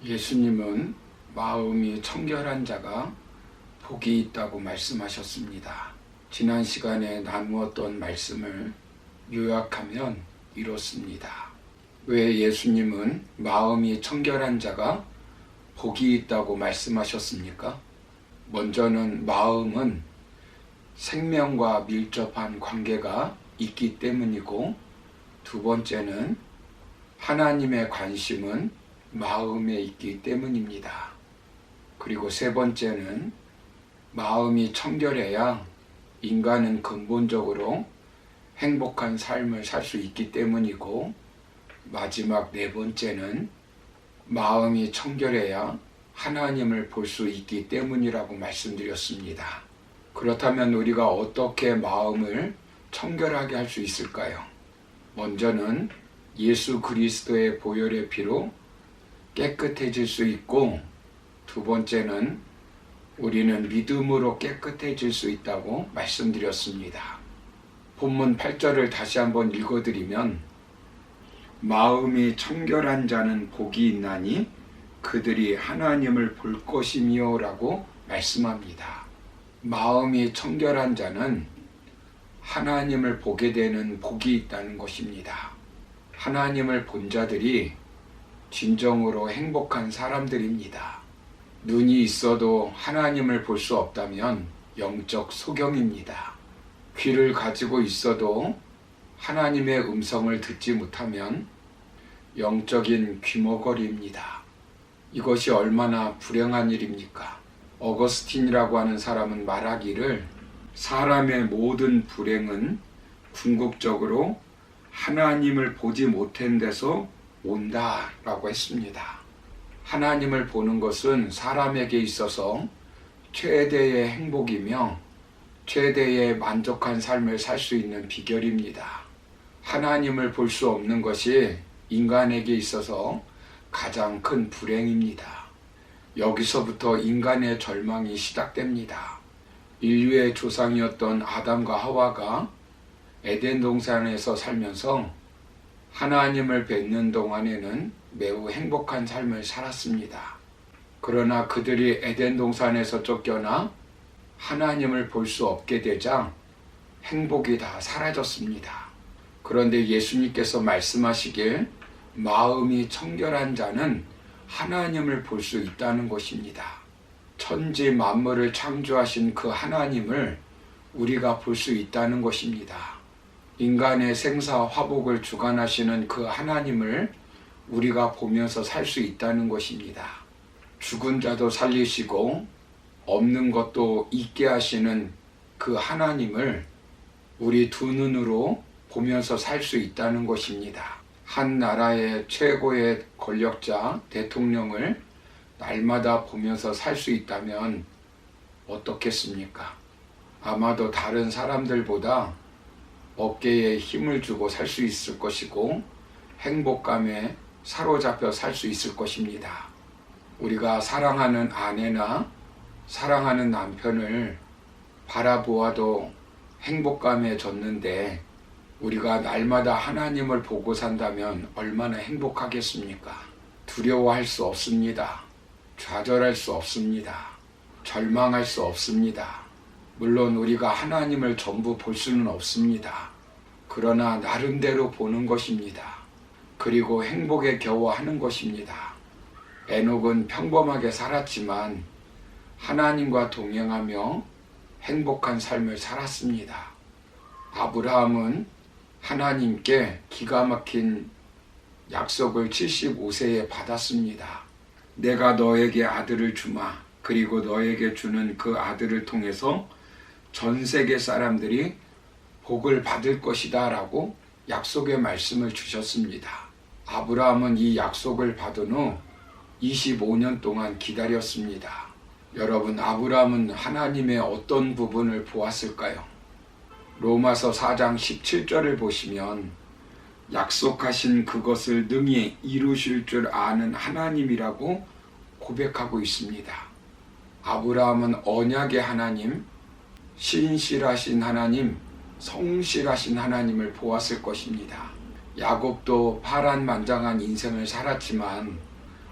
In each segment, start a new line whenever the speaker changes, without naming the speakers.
예수님은 마음이 청결한 자가 복이 있다고 말씀하셨습니다. 지난 시간에 나누었던 말씀을 요약하면 이렇습니다. 왜 예수님은 마음이 청결한 자가 복이 있다고 말씀하셨습니까? 먼저는 마음은 생명과 밀접한 관계가 있기 때문이고, 두 번째는 하나님의 관심은 마음에 있기 때문입니다. 그리고 세 번째는 마음이 청결해야 인간은 근본적으로 행복한 삶을 살 수 있기 때문이고, 마지막 네 번째는 마음이 청결해야 하나님을 볼 수 있기 때문이라고 말씀드렸습니다. 그렇다면 우리가 어떻게 마음을 청결하게 할 수 있을까요? 먼저는 예수 그리스도의 보혈의 피로 깨끗해질 수 있고, 두 번째는 우리는 믿음으로 깨끗해질 수 있다고 말씀드렸습니다. 본문 8절을 다시 한번 읽어드리면, 마음이 청결한 자는 복이 있나니 그들이 하나님을 볼 것이며 라고 말씀합니다. 마음이 청결한 자는 하나님을 보게 되는 복이 있다는 것입니다. 하나님을 본 자들이 진정으로 행복한 사람들입니다. 눈이 있어도 하나님을 볼 수 없다면 영적 소경입니다. 귀를 가지고 있어도 하나님의 음성을 듣지 못하면 영적인 귀머거리입니다. 이것이 얼마나 불행한 일입니까? 어거스틴이라고 하는 사람은 말하기를, 사람의 모든 불행은 궁극적으로 하나님을 보지 못한 데서 온다 라고 했습니다. 하나님을 보는 것은 사람에게 있어서 최대의 행복이며 최대의 만족한 삶을 살 수 있는 비결입니다. 하나님을 볼 수 없는 것이 인간에게 있어서 가장 큰 불행입니다. 여기서부터 인간의 절망이 시작됩니다. 인류의 조상이었던 아담과 하와가 에덴 동산에서 살면서 하나님을 뵙는 동안에는 매우 행복한 삶을 살았습니다. 그러나 그들이 에덴 동산에서 쫓겨나 하나님을 볼 수 없게 되자 행복이 다 사라졌습니다. 그런데 예수님께서 말씀하시길, 마음이 청결한 자는 하나님을 볼 수 있다는 것입니다. 천지 만물을 창조하신 그 하나님을 우리가 볼 수 있다는 것입니다. 인간의 생사 화복을 주관하시는 그 하나님을 우리가 보면서 살 수 있다는 것입니다. 죽은 자도 살리시고 없는 것도 있게 하시는 그 하나님을 우리 두 눈으로 보면서 살 수 있다는 것입니다. 한 나라의 최고의 권력자, 대통령을 날마다 보면서 살 수 있다면 어떻겠습니까? 아마도 다른 사람들보다 어깨에 힘을 주고 살 수 있을 것이고, 행복감에 사로잡혀 살 수 있을 것입니다. 우리가 사랑하는 아내나 사랑하는 남편을 바라보아도 행복감에 젖는데, 우리가 날마다 하나님을 보고 산다면 얼마나 행복하겠습니까? 두려워할 수 없습니다. 좌절할 수 없습니다. 절망할 수 없습니다. 물론 우리가 하나님을 전부 볼 수는 없습니다. 그러나 나름대로 보는 것입니다. 그리고 행복에 겨워 하는 것입니다. 에녹은 평범하게 살았지만 하나님과 동행하며 행복한 삶을 살았습니다. 아브라함은 하나님께 기가 막힌 약속을 75세에 받았습니다. 내가 너에게 아들을 주마. 그리고 너에게 주는 그 아들을 통해서 전 세계 사람들이 복을 받을 것이다 라고 약속의 말씀을 주셨습니다. 아브라함은 이 약속을 받은 후 25년 동안 기다렸습니다. 여러분, 아브라함은 하나님의 어떤 부분을 보았을까요? 로마서 4장 17절을 보시면, 약속하신 그것을 능히 이루실 줄 아는 하나님이라고 고백하고 있습니다. 아브라함은 언약의 하나님, 신실하신 하나님, 성실하신 하나님을 보았을 것입니다. 야곱도 파란만장한 인생을 살았지만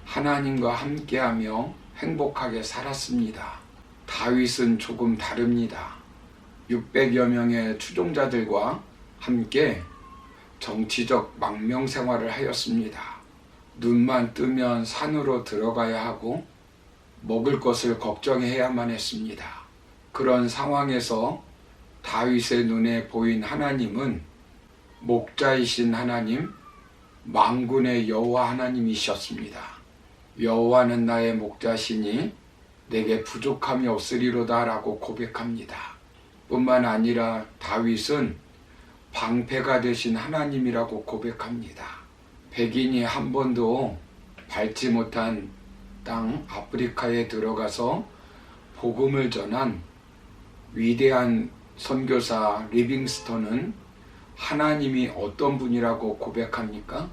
하나님과 함께하며 행복하게 살았습니다. 다윗은 조금 다릅니다. 600여 명의 추종자들과 함께 정치적 망명 생활을 하였습니다. 눈만 뜨면 산으로 들어가야 하고 먹을 것을 걱정해야만 했습니다. 그런 상황에서 다윗의 눈에 보인 하나님은 목자이신 하나님, 만군의 여호와 하나님이셨습니다. 여호와는 나의 목자시니 내게 부족함이 없으리로다 라고 고백합니다. 뿐만 아니라 다윗은 방패가 되신 하나님이라고 고백합니다. 백인이 한 번도 밟지 못한 땅 아프리카에 들어가서 복음을 전한 위대한 선교사 리빙스턴은 하나님이 어떤 분이라고 고백합니까?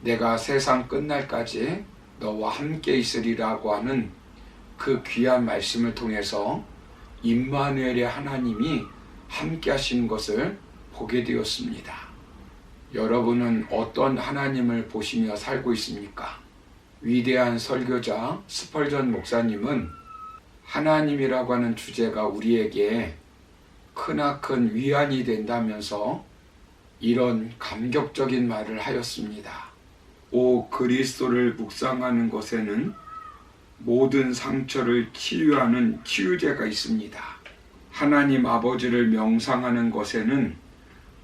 내가 세상 끝날까지 너와 함께 있으리라고 하는 그 귀한 말씀을 통해서 임마누엘의 하나님이 함께 하신 것을 보게 되었습니다. 여러분은 어떤 하나님을 보시며 살고 있습니까? 위대한 설교자 스펄전 목사님은 하나님이라고 하는 주제가 우리에게 크나큰 위안이 된다면서 이런 감격적인 말을 하였습니다. 오 그리스도를 묵상하는 것에는 모든 상처를 치유하는 치유제가 있습니다. 하나님 아버지를 명상하는 것에는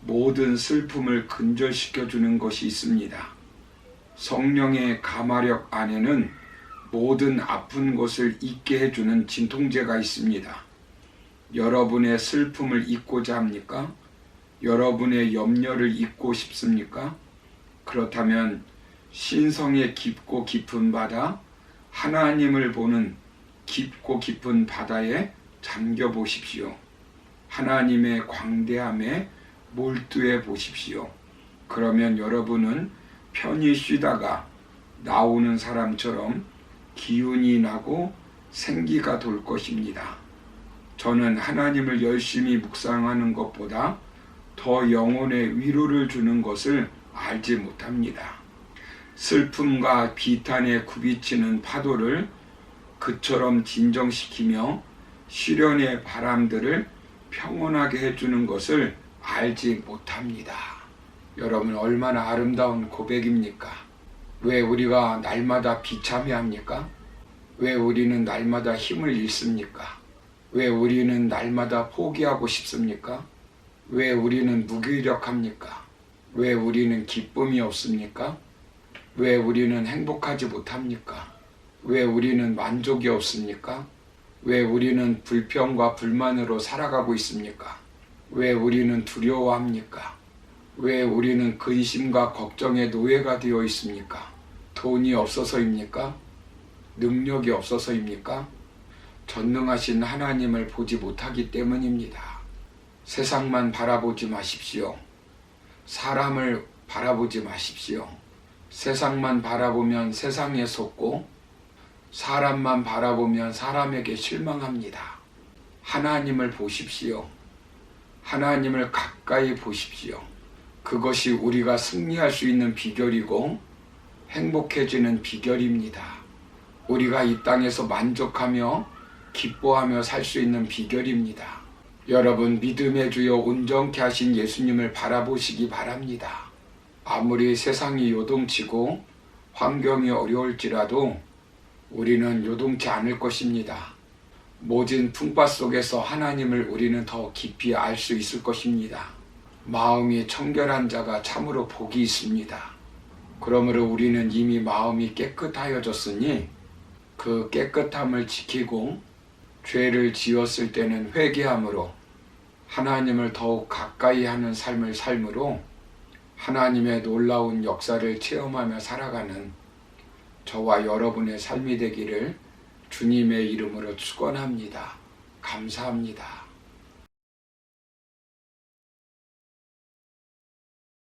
모든 슬픔을 근절시켜 주는 것이 있습니다. 성령의 가마력 안에는 모든 아픈 것을 잊게 해주는 진통제가 있습니다. 여러분의 슬픔을 잊고자 합니까? 여러분의 염려를 잊고 싶습니까? 그렇다면 신성의 깊고 깊은 바다, 하나님을 보는 깊고 깊은 바다에 잠겨 보십시오. 하나님의 광대함에 몰두해 보십시오. 그러면 여러분은 편히 쉬다가 나오는 사람처럼 기운이 나고 생기가 돌 것입니다. 저는 하나님을 열심히 묵상하는 것보다 더 영혼의 위로를 주는 것을 알지 못합니다. 슬픔과 비탄에 굽이치는 파도를 그처럼 진정시키며 시련의 바람들을 평온하게 해주는 것을 알지 못합니다. 여러분 얼마나 아름다운 고백입니까? 왜 우리가 날마다 비참해합니까? 왜 우리는 날마다 힘을 잃습니까? 왜 우리는 날마다 포기하고 싶습니까? 왜 우리는 무기력합니까? 왜 우리는 기쁨이 없습니까? 왜 우리는 행복하지 못합니까? 왜 우리는 만족이 없습니까? 왜 우리는 불평과 불만으로 살아가고 있습니까? 왜 우리는 두려워합니까? 왜 우리는 근심과 걱정의 노예가 되어 있습니까? 돈이 없어서입니까? 능력이 없어서입니까? 전능하신 하나님을 보지 못하기 때문입니다. 세상만 바라보지 마십시오. 사람을 바라보지 마십시오. 세상만 바라보면 세상에 속고 사람만 바라보면 사람에게 실망합니다. 하나님을 보십시오. 하나님을 가까이 보십시오. 그것이 우리가 승리할 수 있는 비결이고 행복해지는 비결입니다. 우리가 이 땅에서 만족하며 기뻐하며 살 수 있는 비결입니다. 여러분 믿음의 주여 온전케 하신 예수님을 바라보시기 바랍니다. 아무리 세상이 요동치고 환경이 어려울지라도 우리는 요동치 않을 것입니다. 모진 풍파 속에서 하나님을 우리는 더 깊이 알 수 있을 것입니다. 마음이 청결한 자가 참으로 복이 있습니다. 그러므로 우리는 이미 마음이 깨끗하여졌으니 그 깨끗함을 지키고 죄를 지었을 때는 회개함으로 하나님을 더욱 가까이 하는 삶을 삶으로 하나님의 놀라운 역사를 체험하며 살아가는 저와 여러분의 삶이 되기를 주님의 이름으로 축원합니다. 감사합니다.